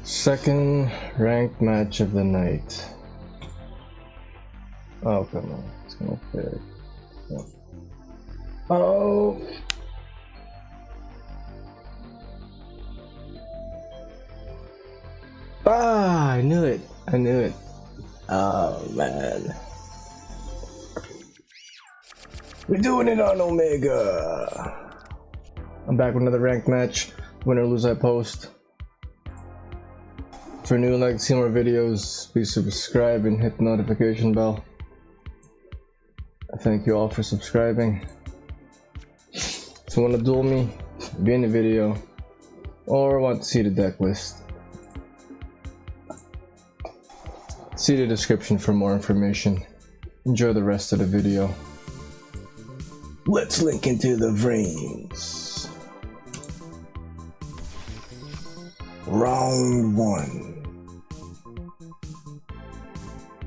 Second ranked match of the night. Oh, come on. It's gonna fit. Oh! Ah, I knew it. I knew it. Oh, man. We're doing it on Omega. I'm back with another ranked match. Win or lose, I post. For new and like to see more videos, please subscribe and hit the notification bell. Thank you all for subscribing. If you want to duel me, be in the video, or want to see the deck list, see the description for more information. Enjoy the rest of the video. Let's link into the veins. Round 1.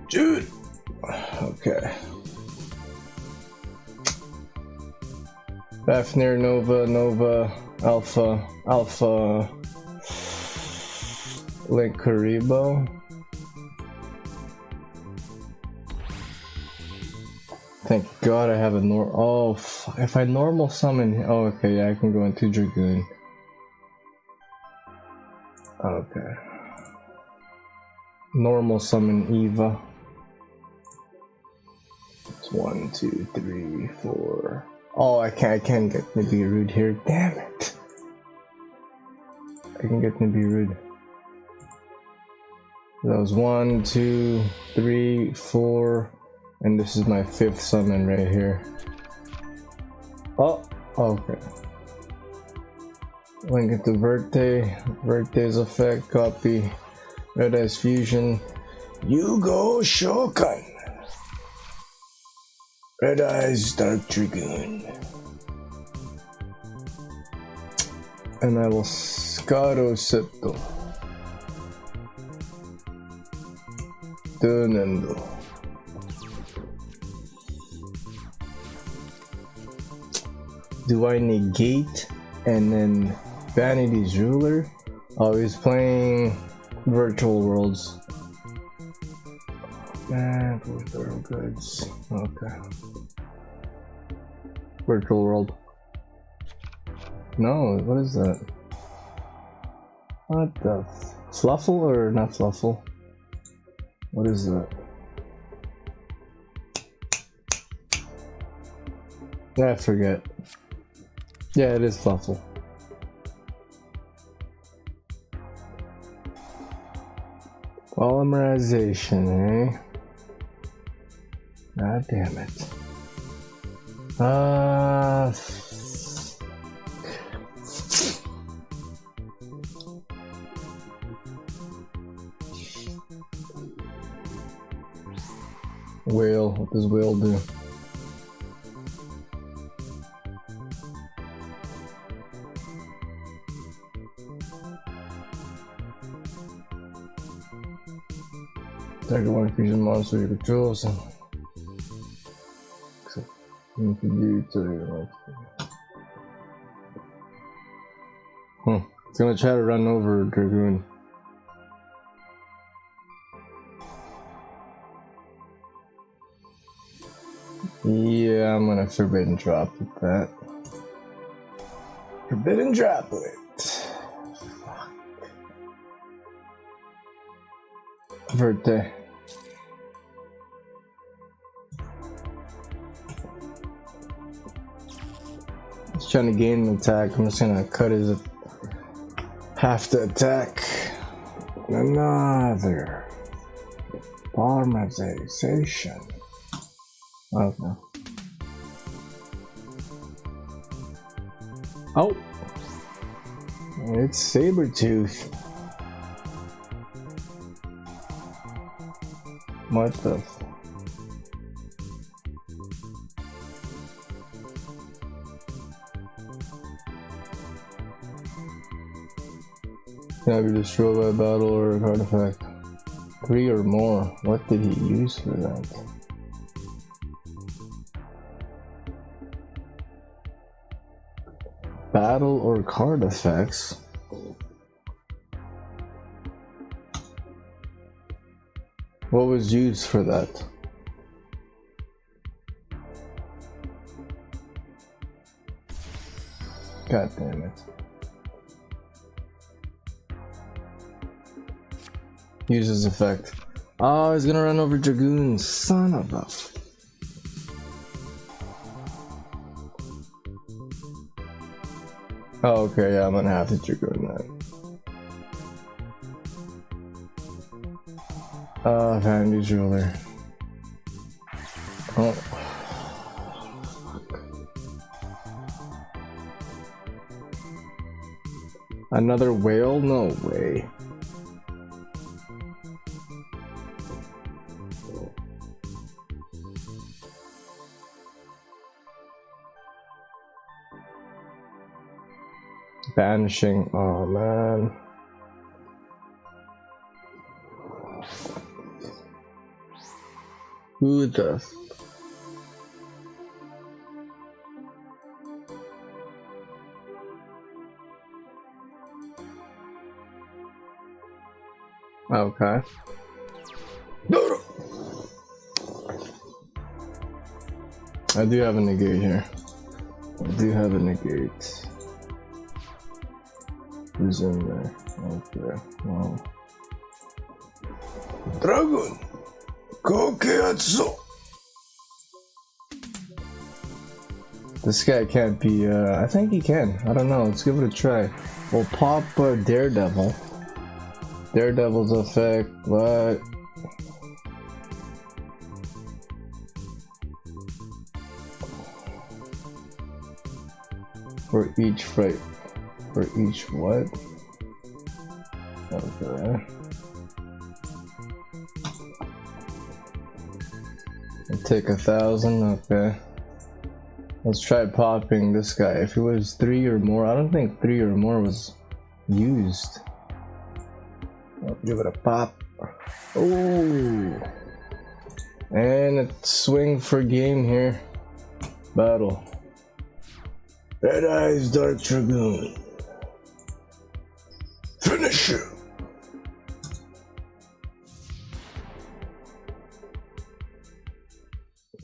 Dude. Okay. Fafnir, Nova, Alpha, Link Karibo. Thank God I have a oh, if I normal summon, oh okay, yeah, I can go into Dragoon. Okay. Normal summon Eva. It's 1, 2, 3, 4. Oh, I can't get Nibiru here. Damn it! I can get Nibiru. That was 1, 2, 3, 4, and this is my 5th summon right here. Oh, okay. Link it to Verte's effect, copy, Red Eyes Fusion, YGO Shokan, Red Eyes Dark Dragoon, and I will Scaro Seto, Dunendo. Do I negate and then Vanity's Ruler? Oh, he's playing Virtual Worlds. And thorough goods. Okay. Virtual World. No, what is that? What the FLUFFAL or not FLUFFAL? What is that? I forget. Yeah, it is FLUFFAL. Polymerization, eh? God damn it. Whale, what does whale do? Target one fusion monster you control, so you can do to it's gonna try to run over Dragoon. Yeah, I'm gonna forbidden drop with that. Forbidden droplet. Fuck. Verte. He's trying to gain an attack. I'm just gonna cut his half the attack. Another polymerization. Okay. Oh, it's Sabretooth. What the? Can I be destroyed by a battle or an artifact? 3 or more. What did he use for that? Battle or card effects? What was used for that? God damn it. Uses effect. Oh, he's gonna run over Dragoons. Son of a. Oh, okay, yeah, I'm gonna have to Dragoon that. Vandy Jeweler. Oh. Another whale? No way. Banishing. Oh man. Who the? Okay. I do have a negate here. I do have a negate. Who's in there? Okay. Wow. Dragon! Kokeatsu! This guy can't be, I think he can. I don't know. Let's give it a try. We'll pop Daredevil. Daredevil's effect, what? For each fight. For each what? Okay. I'll take 1,000, okay. Let's try popping this guy. If it was 3 or more, I don't think 3 or more was used. I'll give it a pop. Oh! And a swing for game here. Battle. Red Eyes Dark Dragoon. Finish him!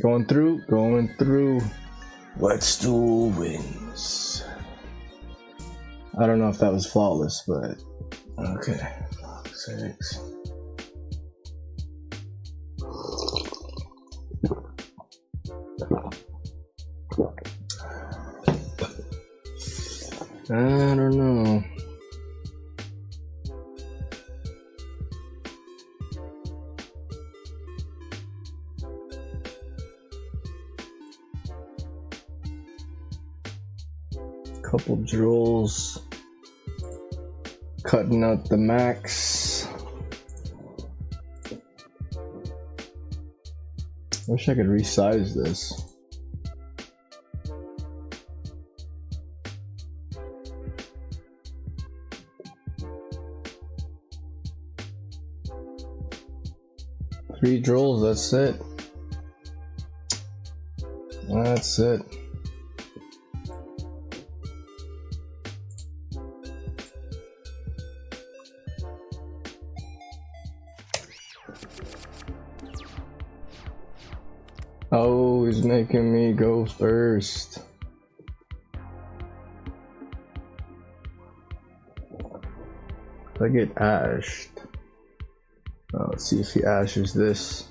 Going through, going through. Let's do wins. I don't know if that was flawless, but okay. 6. I don't know. Couple drills. Cutting out the max. Wish I could resize this. Three drills, that's it. That's it. Oh, he's making me go first. I get ashed. Oh, let's see if he ashes this.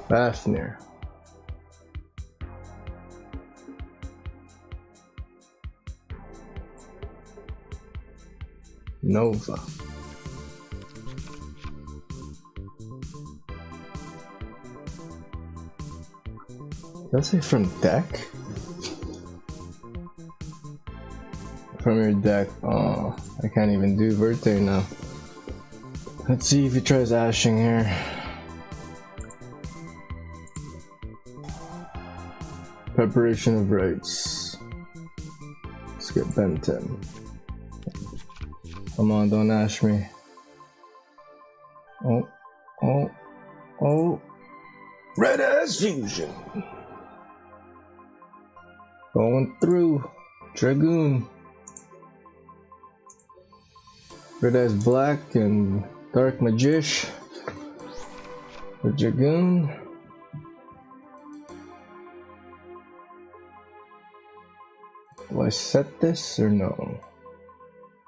Fafnir. Nova. Does it say from deck? From your deck. Oh, I can't even do birthday now. Let's see if he tries ashing here. Preparation of rites. Let's get Ben 10. Come on, don't ash me. Oh, oh, oh. Red Ass Fusion. Going through. Dragoon. Red Ass Black and Dark Magish. The Dragoon. Do I set this or no?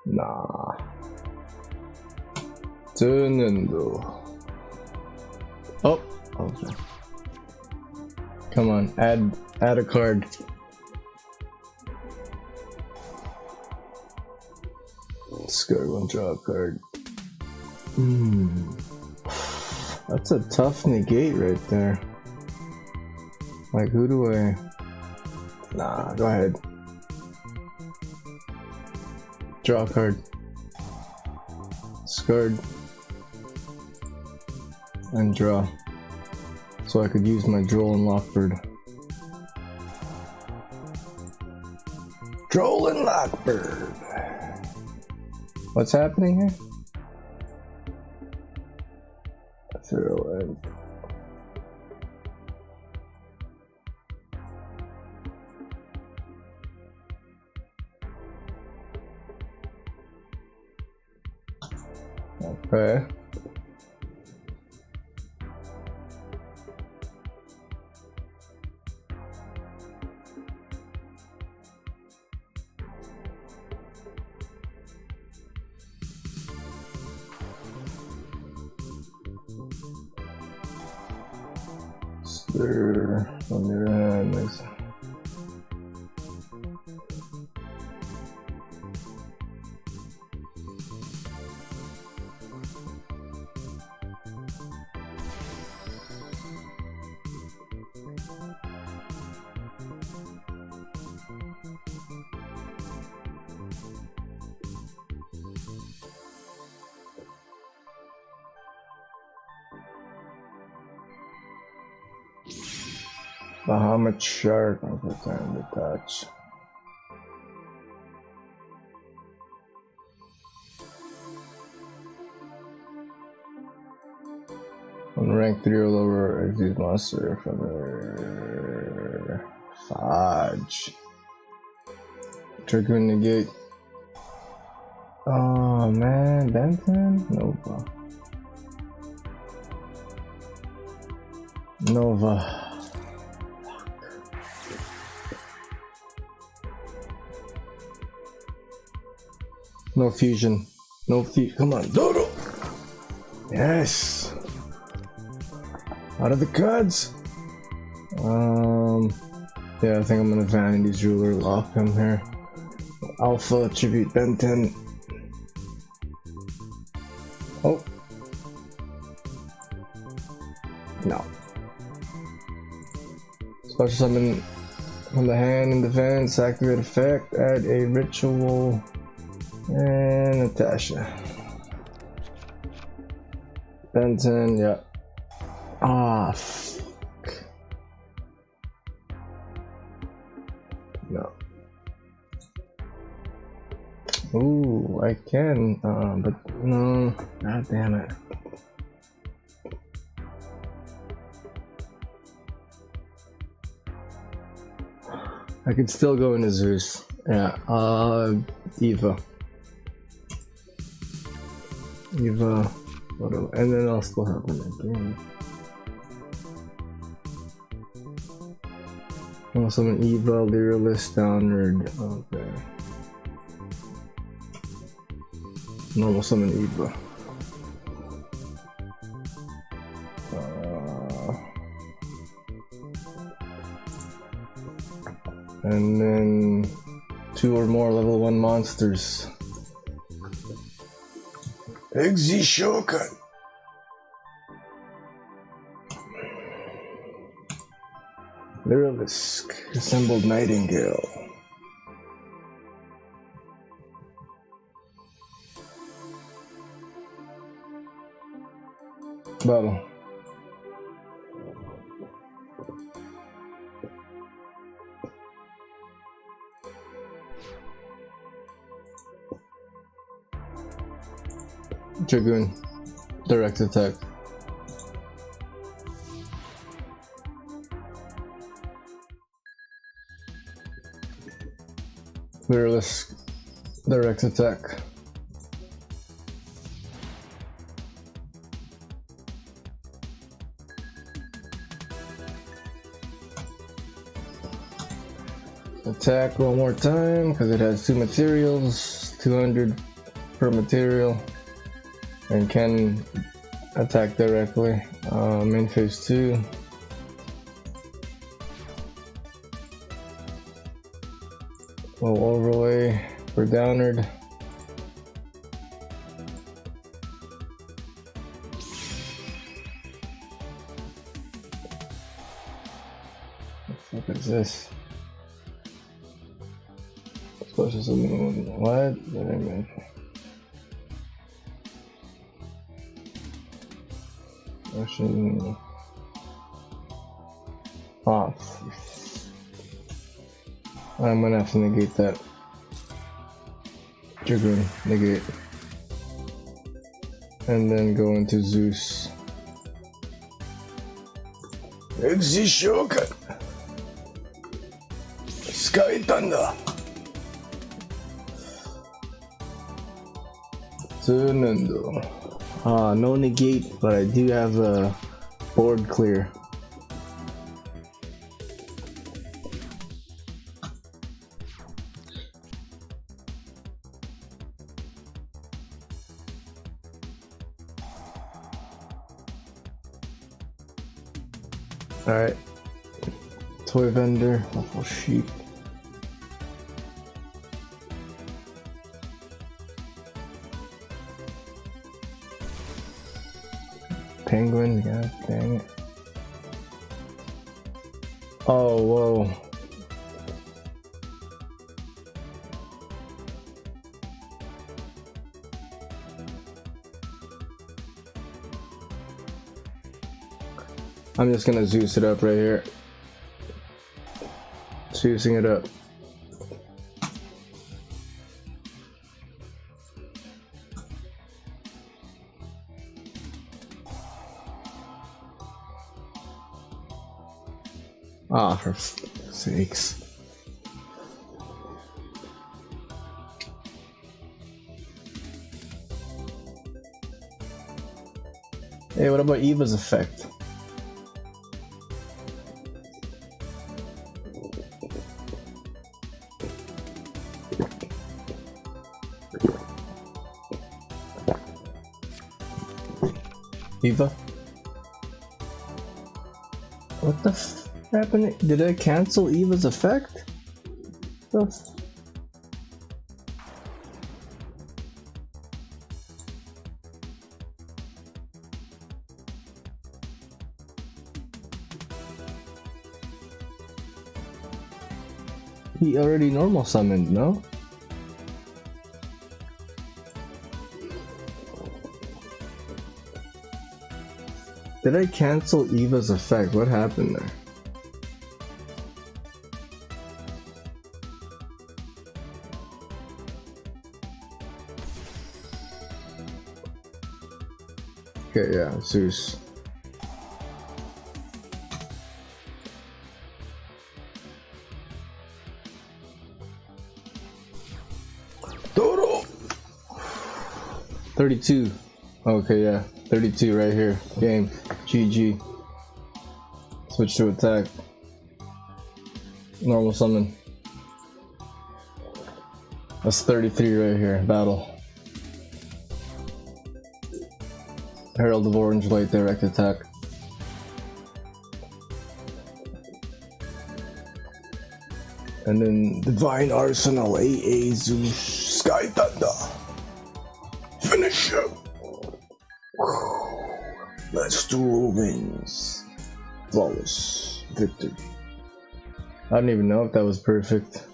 Nah. Tunendo. Oh, okay. Come on, add a card. Discard one, draw a card. That's a tough negate right there. Like, who do I? Nah, go ahead. Draw a card. Discard. And draw. So I could use my Droll and Lockbird. Droll and Lockbird! What's happening here? Throw in. Okay. Stir on your hands. Bahamut Shark on the time to touch. On rank 3 or lower, exit monster from the Fudge. Trigger negate. Oh man, Benton? Nova. Nova. No fusion. No fusion. Come on, Dodo! Yes! Out of the cards! Yeah, I think I'm gonna Vanity Jeweler lock him here. Alpha, Tribute Benton. Oh. No. Special summon from the hand in defense, activate effect, add a ritual. And Natasha. Benton, yeah. Ah, fuck. No. Ooh, I can, but no. God damn it. I could still go into Zeus. Yeah, Eva. Eva, and then I'll still have them again. I'll summon Eva, Lyralist, Downward. Okay. Normal summon Eva. And then 2 or more level 1 monsters. Exi Shokan. Lyralisk, assembled Nightingale. Battle. Dragoon, direct attack. Lyralisk, direct attack. Attack one more time because it has 2 materials, 200 per material, and can attack directly. In phase 2. Little overlay for Downard. What the fuck is this? What did I miss? Motion off. I'm gonna have to negate that. Trigger, negate. And then go into Zeus. Exishokan! Sky Thunder! Tsunendo. No negate, but I do have a board clear. Alright. Toy vendor, awful sheep. Penguin, god dang it. Oh, whoa. I'm just gonna Zeus it up right here. Zeusing it up. Ah, for sakes. Hey, what about Eva's effect? Eva? What the f happened? Did I cancel Eva's effect? The f He already normal summoned, no? Did I cancel Eva's effect? What happened there? Okay, yeah, Zeus. Total 32. Okay, yeah, 32 right here. Game. GG. Switch to attack. Normal summon. That's 33 right here. Battle. Herald of Orange Light, direct attack. And then Divine Arsenal, AA Zeus, Sky Thunder. Finish him. Let's duel wins. Flawless victory. I don't even know if that was perfect.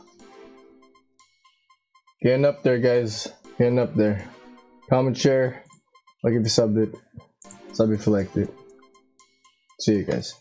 Getting up there, guys. Getting up there. Comment, share. Like if you subbed it. Sub if you liked it. See you guys.